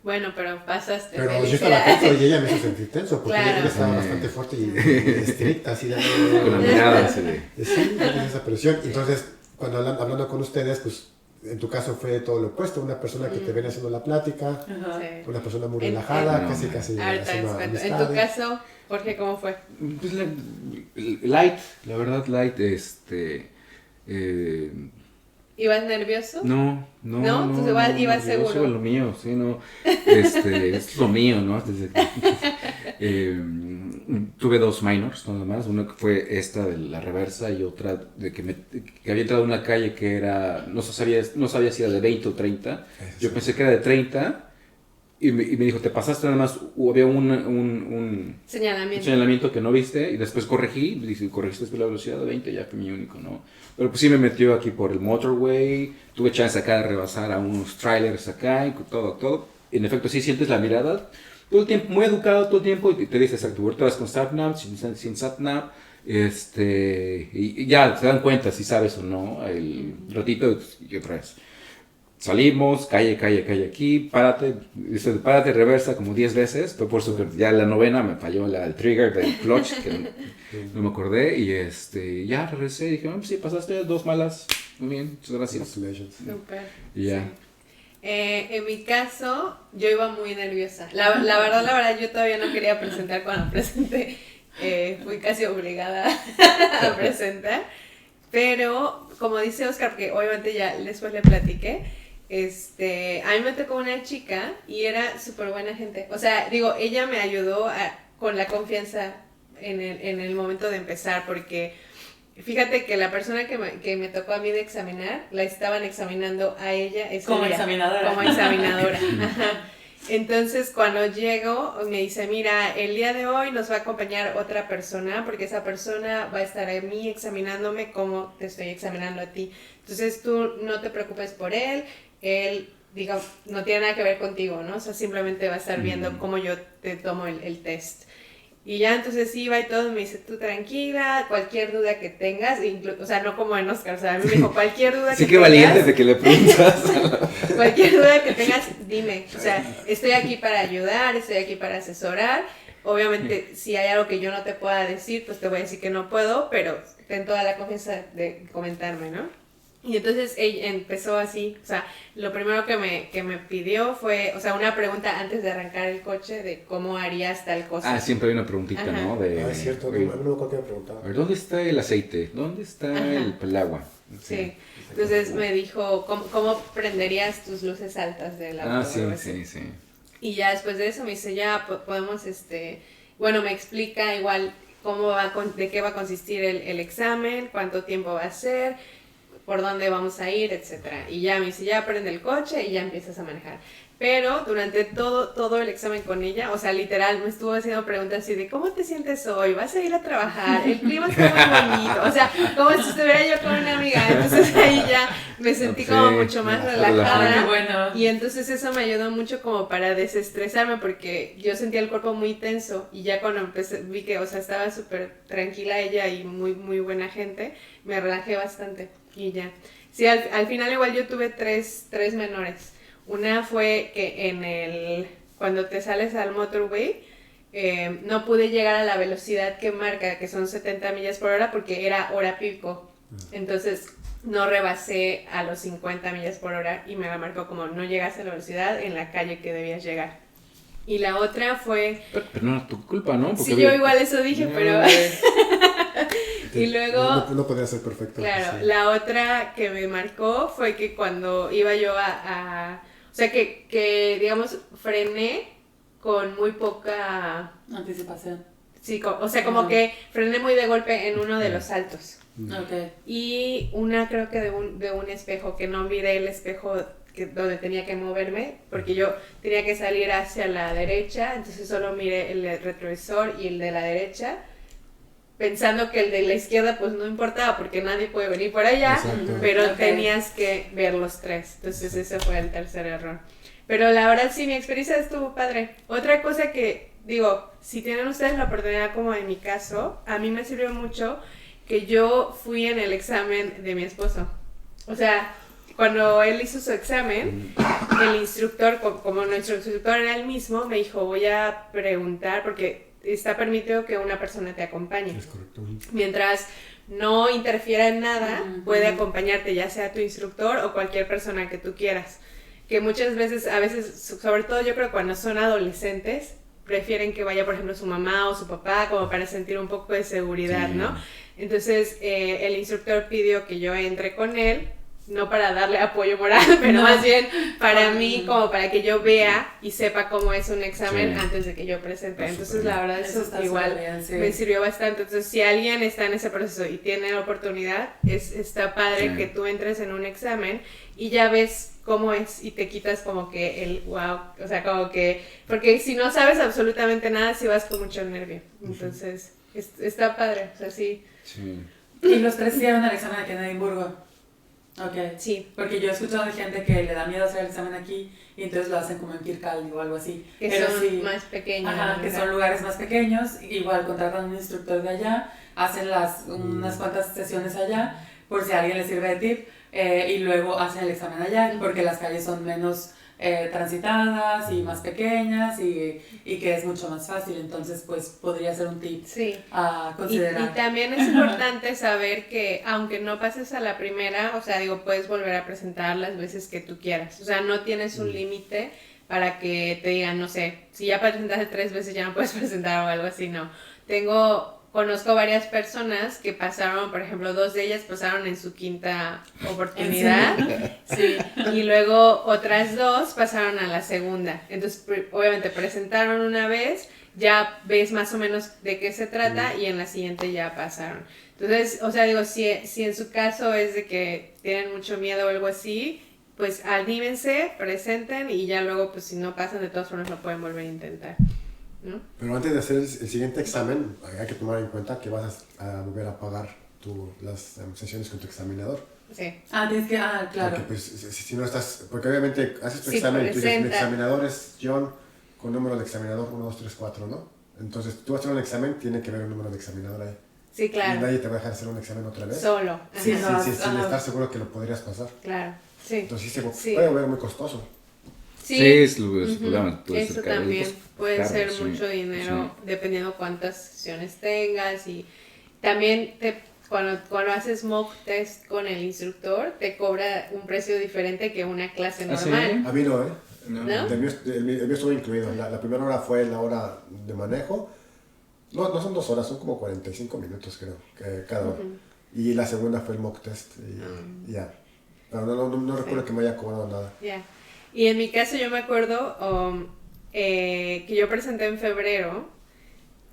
Bueno, pero pasaste. Pero yo estaba tenso y ella me hizo sentir tenso porque ella estaba bastante fuerte y estricta, así de... Con la mirada, sí. Sí, esa presión. Entonces, cuando hablando con ustedes, pues en tu caso fue todo lo opuesto, una persona que te viene haciendo la plática, una persona muy relajada, casi haciendo amistades. En tu caso, Jorge, ¿cómo fue? Pues light, la verdad, light, ¿Ibas nervioso? No. Entonces ibas seguro. Yo lo mío, sí, no. Es lo mío, ¿no? tuve 2 minors nada más, una que fue esta de la reversa y otra de que había entrado en una calle que era, no sabía si era de 20 o 30, yo pensé que era de 30 y me dijo, te pasaste nada más, había un señalamiento que no viste y después corregí, corregiste después la velocidad de 20, ya fue mi único, ¿no? Pero pues sí me metió aquí por el motorway, tuve chance acá de rebasar a unos trailers acá y todo. En efecto sí sientes la mirada todo el tiempo, muy educado todo el tiempo y te dice exacto, ahorita vas con SatNav, sin SatNav, y ya se dan cuenta si sabes o no, el ratito y otra vez. Salimos, calle aquí, párate, reversa como 10 veces, pero por eso que ya la 9ª me falló el trigger del clutch, que no me acordé, y ya regresé y dije, sí, pasaste 2 malas, muy bien, muchas gracias. Súper. Y ya. Sí. En mi caso, yo iba muy nerviosa. La verdad, yo todavía no quería presentar cuando presenté. Fui casi obligada a presentar. Pero, como dice Oscar, porque obviamente ya después le platiqué, a mí me tocó una chica y era súper buena gente. O sea, digo, ella me ayudó con la confianza en el momento de empezar, porque fíjate que la persona que me tocó a mí de examinar, la estaban examinando a ella como examinadora. Como examinadora. Ajá. Entonces, cuando llego, me dice, mira, el día de hoy nos va a acompañar otra persona, porque esa persona va a estar a mí examinándome como te estoy examinando a ti. Entonces, tú no te preocupes por él no tiene nada que ver contigo, ¿no? O sea, simplemente va a estar viendo cómo yo te tomo el test. Y ya entonces iba y todo, me dice, tú tranquila, cualquier duda que tengas, o sea, no como en Oscar, o sea, a mí me dijo, cualquier duda que tengas. Sí, qué valiente de que le preguntas. Cualquier duda que tengas, dime, o sea, estoy aquí para ayudar, estoy aquí para asesorar. Obviamente, si hay algo que yo no te pueda decir, pues te voy a decir que no puedo, pero ten toda la confianza de comentarme, ¿no? Y entonces ella empezó así, o sea, lo primero que me pidió fue, o sea, una pregunta antes de arrancar el coche de cómo harías tal cosa. Siempre hay una preguntita, ajá, ¿no? Es cierto, no me acuerdo que me preguntaba. A ver, ¿dónde está el aceite? ¿Dónde está el agua? Sí, entonces me dijo, ¿cómo prenderías tus luces altas del auto? Sí. Y ya después de eso me dice, ya podemos, bueno, me explica igual de qué va a consistir el examen, cuánto tiempo va a ser, por dónde vamos a ir, etcétera. Y ya me dice, ya prende el coche y ya empiezas a manejar. Pero durante todo el examen con ella, o sea, literal, me estuvo haciendo preguntas así de, ¿cómo te sientes hoy? ¿Vas a ir a trabajar? El clima está muy bonito. O sea, como si estuviera yo con una amiga. Entonces ahí ya me sentí como mucho más relajada. Bueno. Y entonces eso me ayudó mucho como para desestresarme, porque yo sentía el cuerpo muy tenso. Y ya cuando vi que, o sea, estaba súper tranquila ella y muy, muy buena gente, me relajé bastante. Y ya. Sí, al final igual yo tuve tres menores. Una fue que cuando te sales al motorway, no pude llegar a la velocidad que marca, que son 70 millas por hora, porque era hora pico. Entonces no rebasé a los 50 millas por hora y me la marcó como no llegaste a la velocidad en la calle que debías llegar. Y la otra fue... Pero no era tu culpa, ¿no? Porque sí, yo igual eso dije, pero... Y luego... No podía ser perfecto. Claro, sí. La otra que me marcó fue que cuando iba yo o sea, que digamos, frené con muy poca... anticipación. Sí, o sea, como que frené muy de golpe en uno de los saltos. Okay. Y una creo que de un espejo, que no miré el espejo donde tenía que moverme, porque yo tenía que salir hacia la derecha, entonces solo miré el retrovisor y el de la derecha, pensando que el de la izquierda pues no importaba porque nadie puede venir por allá. Exacto. Pero tenías que ver los tres, entonces ese fue el tercer error. Pero la verdad sí, mi experiencia estuvo padre. Otra cosa que digo, si tienen ustedes la oportunidad como en mi caso, a mí me sirvió mucho que yo fui en el examen de mi esposo. O sea, cuando él hizo su examen, el instructor, como nuestro instructor era el mismo, me dijo, voy a preguntar porque está permitido que una persona te acompañe. Es correcto. Mientras no interfiera en nada, puede acompañarte, ya sea tu instructor o cualquier persona que tú quieras. Que muchas veces, a veces, sobre todo yo creo cuando son adolescentes, prefieren que vaya, por ejemplo, su mamá o su papá, como para sentir un poco de seguridad, sí, ¿no? Entonces, el instructor pidió que yo entre con él no para darle apoyo moral, pero No. más bien para mí, como para que yo vea y sepa cómo es un examen Sí. antes de que yo presente. Está Entonces, súper la verdad, Eso eso está igual súper bien, sí. me sirvió bastante. Entonces, si alguien está en ese proceso y tiene la oportunidad, está padre Sí. que tú entres en un examen y ya ves cómo es y te quitas como que el wow, o sea, como que, porque si no sabes absolutamente nada, sí vas con mucho nervio. Entonces, está padre, o sea, sí. Sí. Y los 3 hicieron el examen aquí en Edimburgo. Ok. Sí, Porque yo he escuchado de gente que le da miedo hacer el examen aquí y entonces lo hacen como en Kirkcaldy o algo así. que Pero son sí, más pequeños. ajá, que son lugares más pequeños, igual contratan un instructor de allá, hacen unas cuantas sesiones allá, por si a alguien le sirve de tip, y luego hacen el examen allá, porque las calles son menos transitadas y más pequeñas y que es mucho más fácil, entonces pues podría ser un tip Sí. a Y considerar. también es importante saber que aunque no pases a la primera, o sea, digo, puedes volver a presentar las veces que tú quieras. O sea, no tienes un límite para que te digan, no sé, si ya presentaste 3 veces ya no puedes presentar o algo así, no. Conozco varias personas que pasaron, por ejemplo, 2 de ellas pasaron en su 5ª oportunidad. Sí, y luego otras 2 pasaron a la segunda. Entonces, obviamente presentaron una vez, ya ves más o menos de qué se trata y en la siguiente ya pasaron. Entonces, o sea, digo, si en su caso es de que tienen mucho miedo o algo así, pues anímense, presenten y ya luego, pues si no pasan, de todas formas lo pueden volver a intentar, ¿no? Pero antes de hacer el siguiente examen, hay que tomar en cuenta que vas a volver a pagar las sesiones con tu examinador. Sí. Claro. Porque pues, si no estás, porque obviamente haces tu Sí, examen y tú dices, mi presenta. examinador es John con número de examinador 1, 2, 3, 4, ¿no? Entonces tú vas a hacer un examen, tiene que haber un número de examinador ahí. Sí, Y claro. nadie te va a dejar hacer un examen otra vez. Solo. Sí, Ajá. no. Sin Ajá. estar seguro que lo podrías pasar. Claro. Sí. Entonces sí se Sí. puede volver muy costoso. Sí, es el Ujú. problema. Puede Eso ser caro. también Pues, puede caro, ser sí, mucho dinero sí. dependiendo cuántas sesiones tengas y también cuando haces mock test con el instructor te cobra un precio diferente que una clase ¿Ah, sí? normal. A mí no, ¿eh? No. ¿No? El mío estuvo incluido. La primera hora fue la hora de manejo. No son 2 horas, son como 45 minutos creo, cada hora. Y la segunda fue el mock test y ya. Pero no recuerdo que me haya cobrado nada. Ya. Y en mi caso yo me acuerdo que yo presenté en febrero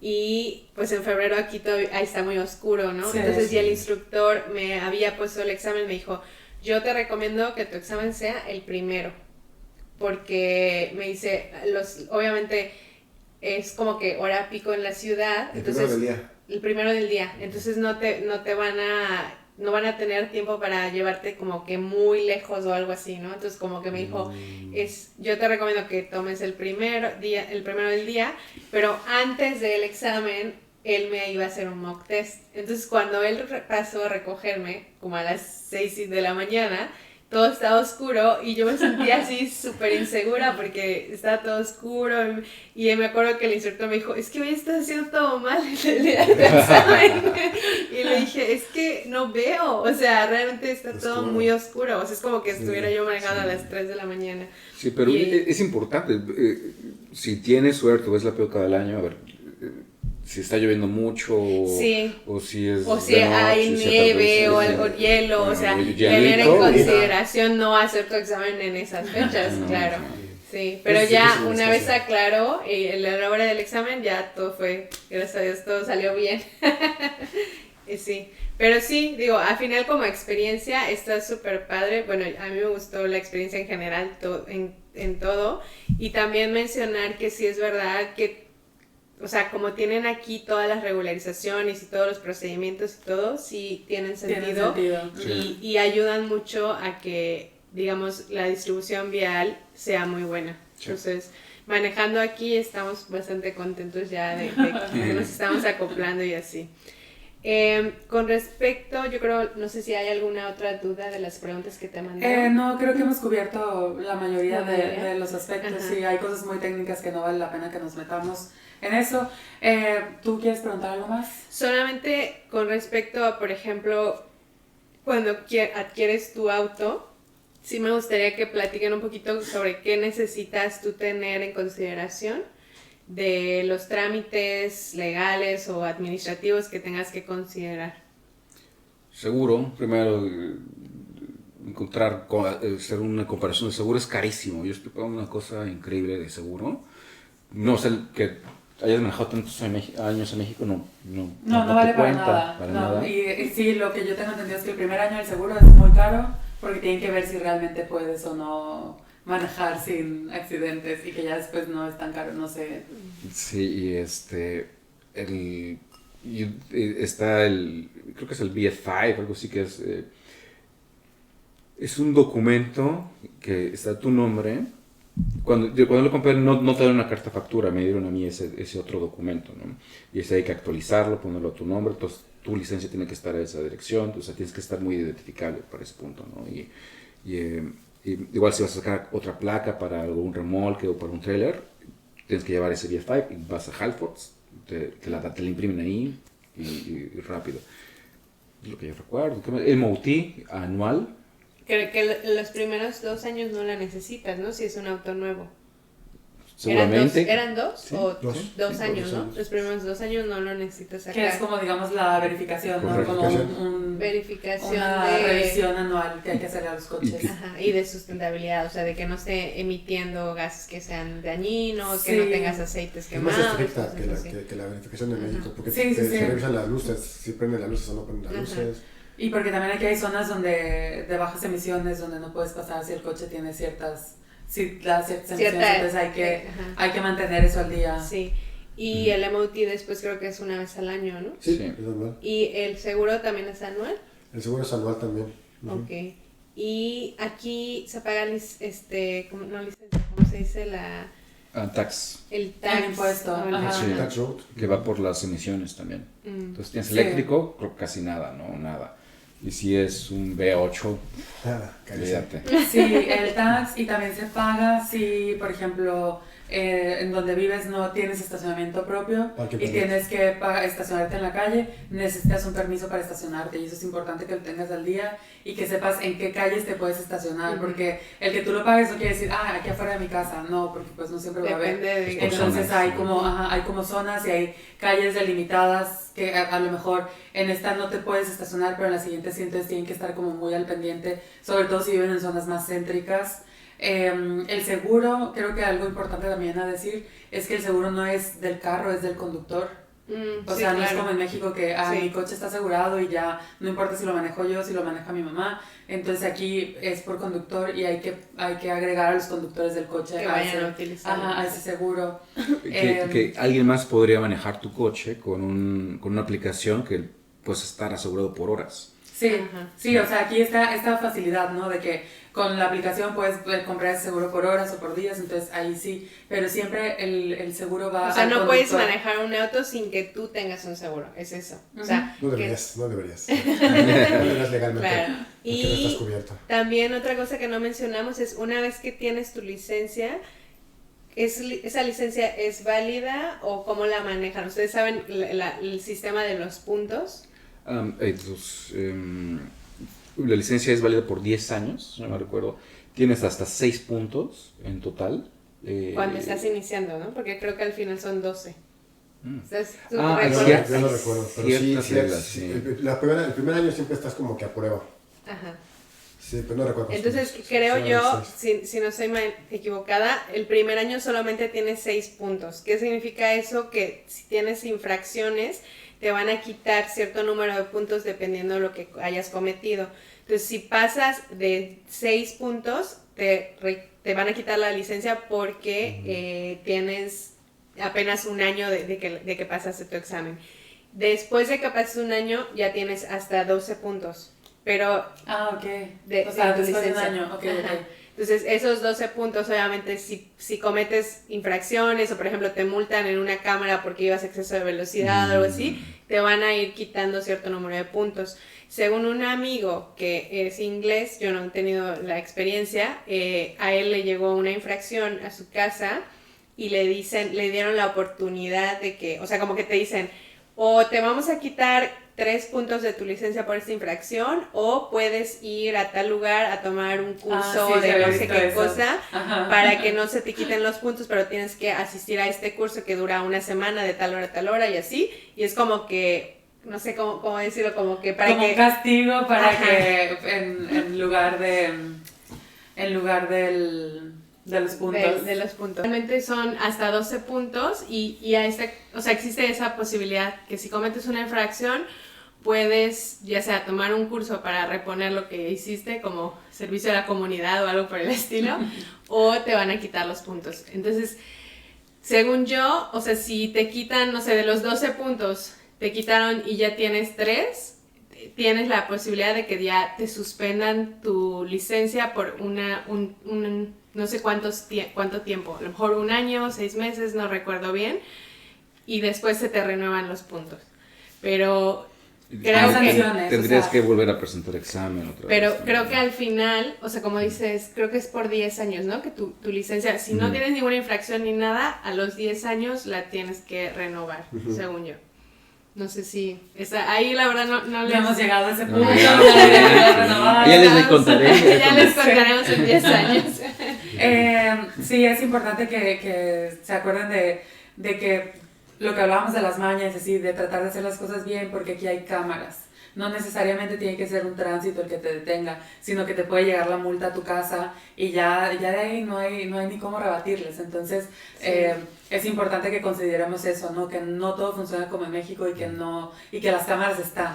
y pues en febrero aquí todavía ahí está muy oscuro, ¿no? Sí, Entonces sí. ya el instructor me había puesto el examen, me dijo, yo te recomiendo que tu examen sea el primero, porque me dice, obviamente es como que hora pico en la ciudad, El entonces primero del día. el primero del día, entonces no van a tener tiempo para llevarte como que muy lejos o algo así, ¿no? Entonces como que me dijo, yo te recomiendo que tomes el primero del día, pero antes del examen él me iba a hacer un mock test. Entonces cuando él pasó a recogerme, como a las 6 de la mañana, todo estaba oscuro y yo me sentía así súper insegura porque estaba todo oscuro y me acuerdo que el instructor me dijo, es que hoy estás haciendo todo mal el día del examen. Y le dije, es que no veo, o sea, realmente está todo Oscuro. muy oscuro, o sea, es como que Sí, estuviera yo manejando sí. a las 3 de la mañana. Sí, pero Y- es importante. Si tienes suerte o es la peor del año, a ver, si está lloviendo mucho Sí. o si es O si de noche, hay si nieve atardecer, o sí. algo, hielo, Bueno, o sea, hielito. tener en Hielito. consideración no hacer tu examen en esas fechas, No, claro. no. Sí, pero Es ya difícil, una es vez difícil. aclaró y en la hora del examen ya todo fue, gracias a Dios, todo salió bien. Y sí, pero sí, digo, al final como experiencia está súper padre. Bueno, a mí me gustó la experiencia en general en todo. Y también mencionar que sí es verdad que, o sea, como tienen aquí todas las regularizaciones y todos los procedimientos y todo, sí tienen sentido. Sí. Y ayudan mucho a que, digamos, la distribución vial sea muy buena. Sí. Entonces, manejando aquí estamos bastante contentos ya de que nos estamos acoplando y así. Con respecto, yo creo, no sé si hay alguna otra duda de las preguntas que te mandaron. No, creo que hemos cubierto la mayoría La mayoría. de los aspectos. Ajá. Sí, hay cosas muy técnicas que no vale la pena que nos metamos en eso. ¿Tú quieres preguntar algo más? Solamente con respecto a, por ejemplo, cuando adquieres tu auto, sí me gustaría que platiquen un poquito sobre qué necesitas tú tener en consideración de los trámites legales o administrativos que tengas que considerar. Seguro, primero hacer una comparación de seguro es carísimo. Yo estoy pagando una cosa increíble de seguro. No sé que hayas manejado tantos años en México, no vale te para cuenta, nada. para No, nada. y sí, lo que yo tengo entendido es que el primer año del seguro es muy caro porque tienen que ver si realmente puedes o no manejar sin accidentes y que ya después no es tan caro, no sé. Sí, y está creo que es el BF5, algo así que es un documento que está tu nombre. Cuando lo compré no te dieron una carta factura, me dieron a mí ese otro documento, ¿no? Y ese hay que actualizarlo, ponerlo a tu nombre, entonces tu licencia tiene que estar a esa dirección, o sea, tienes que estar muy identificable para ese punto, ¿no? Y igual si vas a sacar otra placa para algún remolque o para un trailer, tienes que llevar ese BF5 y vas a Halfords, te la imprimen ahí y rápido. Es lo que yo recuerdo. El MOT anual. Creo que los primeros 2 años no la necesitas, ¿no? Si es un auto nuevo. Seguramente. ¿Eran dos? Sí, o dos. 2 años, 2 ¿no? años. Los primeros 2 años no lo necesitas sacar. Que es como, digamos, la verificación, ¿no? Como verificación una de revisión anual que hay que hacer a los coches. Ajá, y de sustentabilidad, o sea, de que no esté emitiendo gases que sean dañinos, que no tengas aceites Es más quemados. estricta cosas así. que la verificación en México, porque Sí, se sí. revisan las luces, si prenden las luces o no prenden las luces. Y porque también aquí hay zonas donde de bajas emisiones donde no puedes pasar si el coche tiene ciertas emisiones, entonces hay que mantener eso al día. Sí, y el MOT después creo que es una vez al año, ¿no? Sí, es anual. ¿Y el seguro también es anual? El seguro es anual también. Ok. Y aquí se paga, no licencia, ¿cómo se dice? Tax. El tax. El impuesto. ¿no? Ajá. Sí. Tax road. Que va por las emisiones también. Entonces tienes Sí. eléctrico, creo que casi nada, ¿no? Nada. Y si es un V8, olvídate. Sí, el tax, y también se paga si, por ejemplo, en donde vives no tienes estacionamiento propio y tienes que estacionarte en la calle, necesitas un permiso para estacionarte y eso es importante que lo tengas al día y que sepas en qué calles te puedes estacionar, porque el que tú lo pagues no quiere decir, aquí afuera de mi casa, no, porque pues no siempre va a haber. Entonces zonas, hay como zonas y hay calles delimitadas que a lo mejor en esta no te puedes estacionar, pero en la siguiente sí, entonces tienen que estar como muy al pendiente, sobre todo si viven en zonas más céntricas. El seguro, creo que algo importante también a decir es que el seguro no es del carro, es del conductor. O sea, no es como en México que mi coche está asegurado y ya no importa si lo manejo yo, si lo maneja mi mamá. Entonces aquí es por conductor y hay que agregar a los conductores del coche que vayan a utilizar a ese seguro. Que alguien más podría manejar tu coche con una aplicación que puedes estar asegurado por horas. Sí, o sea, aquí está esta facilidad, ¿no? De que con la aplicación puedes comprar ese seguro por horas o por días, entonces ahí sí, pero siempre el seguro va. O sea, al no conductor. puedes manejar un auto sin que tú tengas un seguro, es eso. O sea, no deberías. No deberías legalmente. Claro. Porque no estás cubierto. También otra cosa que no mencionamos es una vez que tienes tu licencia, ¿esa licencia es válida o cómo la manejan? ¿Ustedes saben el sistema de los puntos? La licencia es válida por 10 años, no me recuerdo. Tienes hasta 6 puntos en total. Cuando estás iniciando, ¿no? Porque creo que al final son 12. Es cierto, yo no recuerdo, pero sí. El primer año siempre estás como que a prueba. Ajá. Sí, pero no recuerdo. Entonces creo yo, si no estoy mal equivocada, el primer año solamente tienes 6 puntos. ¿Qué significa eso? Que si tienes infracciones, te van a quitar cierto número de puntos dependiendo de lo que hayas cometido. Entonces, si pasas de 6 puntos, te van a quitar la licencia porque tienes apenas un año de que pasaste tu examen. Después de que pases un año, ya tienes hasta 12 puntos. Pero ok. O sea, después de un año. Okay. Entonces, esos 12 puntos, obviamente, si cometes infracciones o, por ejemplo, te multan en una cámara porque ibas a exceso de velocidad o algo así, te van a ir quitando cierto número de puntos. Según un amigo que es inglés, yo no he tenido la experiencia, a él le llegó una infracción a su casa y le dieron la oportunidad de que, o sea, como que te dicen, o te vamos a quitar 3 puntos de tu licencia por esta infracción, o puedes ir a tal lugar a tomar un curso de no sé qué cosa para que no se te quiten los puntos, pero tienes que asistir a este curso que dura una semana de tal hora a tal hora y así, y es como que no sé cómo decirlo, como que para como que... un castigo para Ajá. que en lugar de los puntos. De los puntos. Realmente son hasta 12 puntos y o sea, existe esa posibilidad que si cometes una infracción puedes ya sea tomar un curso para reponer lo que hiciste como servicio a la comunidad o algo por el estilo o te van a quitar los puntos. Entonces, según yo, o sea, si te quitan, no sé, de los 12 puntos te quitaron y ya tienes 3, tienes la posibilidad de que ya te suspendan tu licencia por no sé cuánto tiempo, a lo mejor 1 año, 6 meses, no recuerdo bien, y después se te renuevan los puntos. Pero creo sanciones, tendrías o sea, que volver a presentar examen otra pero vez. creo que al final, o sea, como dices, creo que es por 10 años, ¿no? Que tu licencia, si no tienes ninguna infracción ni nada, a los 10 años la tienes que renovar, según yo. No sé si... ahí la verdad no No les... hemos llegado a ese punto. No, Ya les contaré. Ya les contaremos en 10 años. Sí, es importante que se acuerden de que lo que hablábamos de las mañas, es decir, de tratar de hacer las cosas bien, porque aquí hay cámaras. No necesariamente tiene que ser un tránsito el que te detenga, sino que te puede llegar la multa a tu casa y ya de ahí no hay ni cómo rebatirles. Entonces, Sí. es importante que consideremos eso, ¿no? Que no todo funciona como en México y que las cámaras están.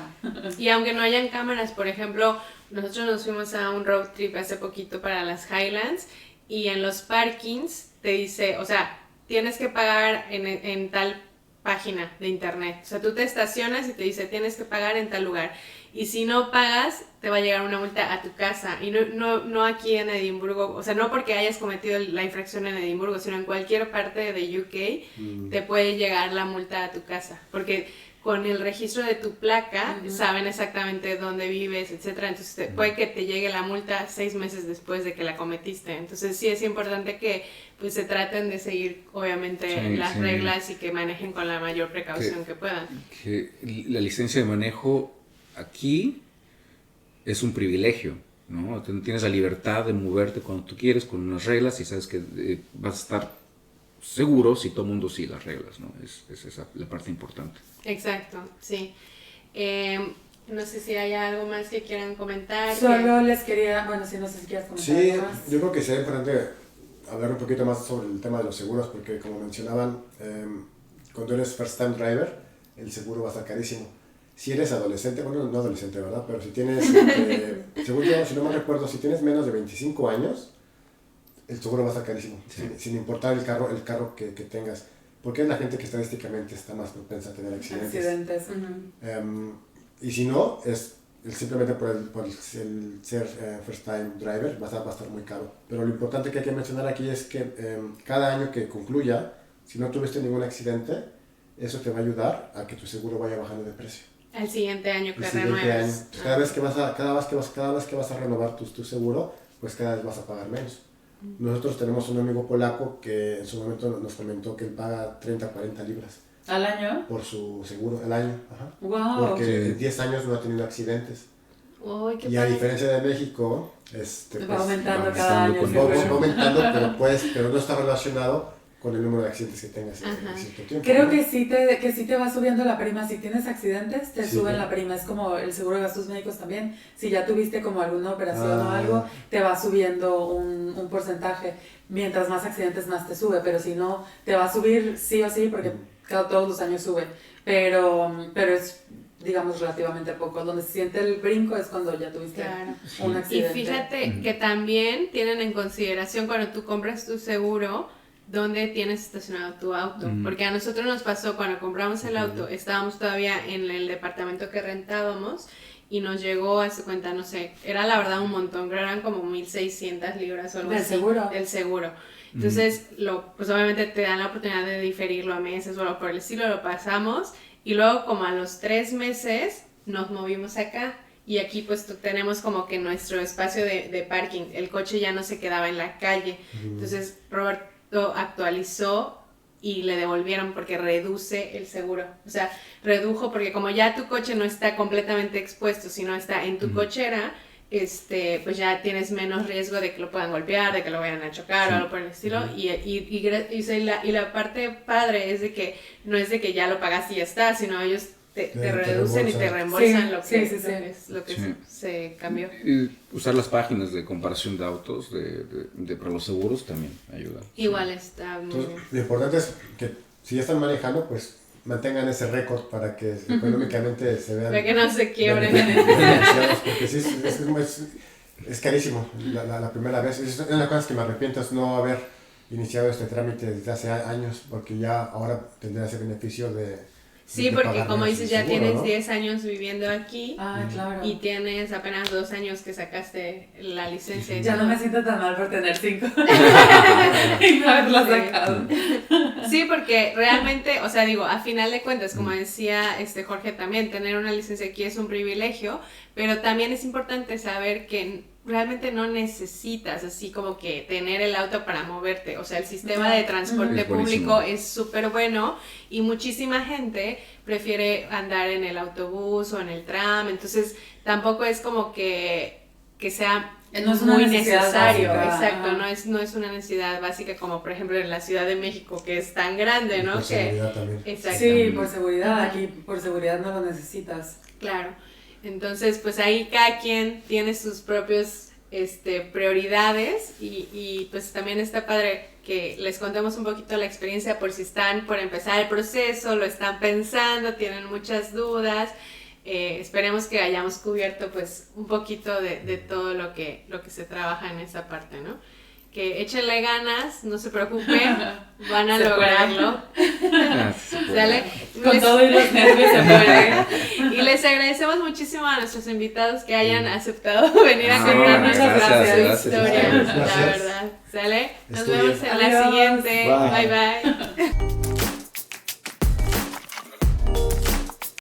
Y aunque no hayan cámaras, por ejemplo, nosotros nos fuimos a un road trip hace poquito para las Highlands y en los parkings te dice, o sea, tienes que pagar en tal página de internet. O sea, tú te estacionas y te dice, tienes que pagar en tal lugar. Y si no pagas, te va a llegar una multa a tu casa. Y no aquí en Edimburgo, o sea, no porque hayas cometido la infracción en Edimburgo, sino en cualquier parte de UK, te puede llegar la multa a tu casa. Porque con el registro de tu placa, saben exactamente dónde vives, etcétera. Entonces, puede que te llegue la multa 6 meses después de que la cometiste. Entonces, sí es importante que pues se traten de seguir, obviamente, las reglas y que manejen con la mayor precaución que puedan. Que la licencia de manejo aquí es un privilegio, ¿no? Tienes la libertad de moverte cuando tú quieres, con unas reglas, y sabes que vas a estar seguro si todo el mundo sigue las reglas, ¿no? Es esa la parte importante. Exacto, sí. No sé si hay algo más que quieran comentar. Solo les quería, bueno, si no sé si quieres comentar Sí, algo más. yo creo que sería importante hablar un poquito más sobre el tema de los seguros, porque como mencionaban, cuando eres first time driver, el seguro va a estar carísimo. Si eres adolescente, bueno, no adolescente, ¿verdad? Pero si tienes, según yo, si no me recuerdo, si tienes menos de 25 años, el seguro va a estar carísimo, Sí. sin importar el carro que tengas. Porque es la gente que estadísticamente está más propensa a tener accidentes. Accidentes. Ujú. Y si no, es simplemente por el ser first time driver va a estar muy caro. Pero lo importante que hay que mencionar aquí es que cada año que concluya, si no tuviste ningún accidente, eso te va a ayudar a que tu seguro vaya bajando de precio. El siguiente año que El siguiente año. renuevas. Pues cada vez que vas a renovar tu seguro, pues cada vez vas a pagar menos. Nosotros tenemos un amigo polaco que en su momento nos comentó que él paga 30, 40 libras ¿Al año? por su seguro al año. Ajá. Wow. Porque en 10 años no ha tenido accidentes. Uy, qué Y a padre. diferencia de México, Va aumentando va cada año. aumentando con va el aumentando, pero no está relacionado con el número de accidentes que tengas en Ajá. cierto tiempo. Creo ¿no? que sí te va subiendo la prima. Si tienes accidentes, te Sí. suben la prima. Es como el seguro de gastos médicos también. Si ya tuviste como alguna operación o Ah. algo, te va subiendo un porcentaje. Mientras más accidentes, más te sube. Pero si no, te va a subir sí o sí, porque todos los años sube. Pero es, digamos, relativamente poco. Donde se siente el brinco es cuando ya tuviste Claro. un Y accidente. fíjate que también tienen en consideración cuando tú compras tu seguro dónde tienes estacionado tu auto. Porque a nosotros nos pasó cuando compramos el auto, estábamos todavía en el departamento que rentábamos y nos llegó a su cuenta, no sé, era la verdad un montón, creo eran como 1,600 libras o algo ¿Del así. seguro? Del seguro. Entonces, pues obviamente te dan la oportunidad de diferirlo a meses o algo por el estilo, lo pasamos y luego como a los 3 meses nos movimos acá. Y aquí pues tenemos como que nuestro espacio de parking, el coche ya no se quedaba en la calle. Entonces Roberto actualizó y le devolvieron porque reduce el seguro. O sea, redujo porque como ya tu coche no está completamente expuesto, sino está en tu cochera, pues ya tienes menos riesgo de que lo puedan golpear, de que lo vayan a chocar o algo por el estilo. Y la parte padre es de que no es de que ya lo pagaste y ya está, sino ellos te reducen y te reembolsan Sí. lo que Sí. se cambió. Y usar las páginas de comparación de autos, de para los seguros también ayuda. Igual está muy Entonces, bien. lo importante es que si ya están manejando, pues mantengan ese récord para que económicamente se vean. Para que no se quiebren. beneficiados, porque sí, es carísimo la primera vez. Es una de las cosas que me arrepiento es no haber iniciado este trámite desde hace años, porque ya ahora tendría ese beneficio de. Sí, de porque pagar como el dices, ya seguro, tienes ¿no? 10 años viviendo aquí Claro. y tienes apenas 2 años que sacaste la licencia. Ya no me siento tan mal por tener 5 y no haberla sacado. Sí, porque realmente, o sea, digo, a final de cuentas, como decía Jorge también, tener una licencia aquí es un privilegio, pero también es importante saber que realmente no necesitas así como que tener el auto para moverte. O sea, el sistema de transporte Es buenísimo. público es súper bueno y muchísima gente prefiere andar en el autobús o en el tram, entonces tampoco es como que sea No es una muy necesidad necesario, básica, exacto, ajá. no es una necesidad básica como por ejemplo en la Ciudad de México, que es tan grande, ¿no? Por Que, seguridad también. exacto. Sí, por seguridad. Ajá. Aquí por seguridad no lo necesitas. Claro, entonces pues ahí cada quien tiene sus propios prioridades y pues también está padre que les contemos un poquito la experiencia por si están por empezar el proceso, lo están pensando, tienen muchas dudas. Esperemos que hayamos cubierto pues un poquito de todo lo que se trabaja en esa parte, ¿no? Que échenle ganas, no se preocupen, van a Se lograrlo. Ah, sí, se puede. ¿Sale? Con todo y los nervios se puede. Y les agradecemos muchísimo a nuestros invitados que hayan aceptado venir a No, contarnos gracias, su historia, gracias. la verdad. ¿Sale? Nos Estudien. vemos en la Adiós. siguiente. Bye. Bye bye.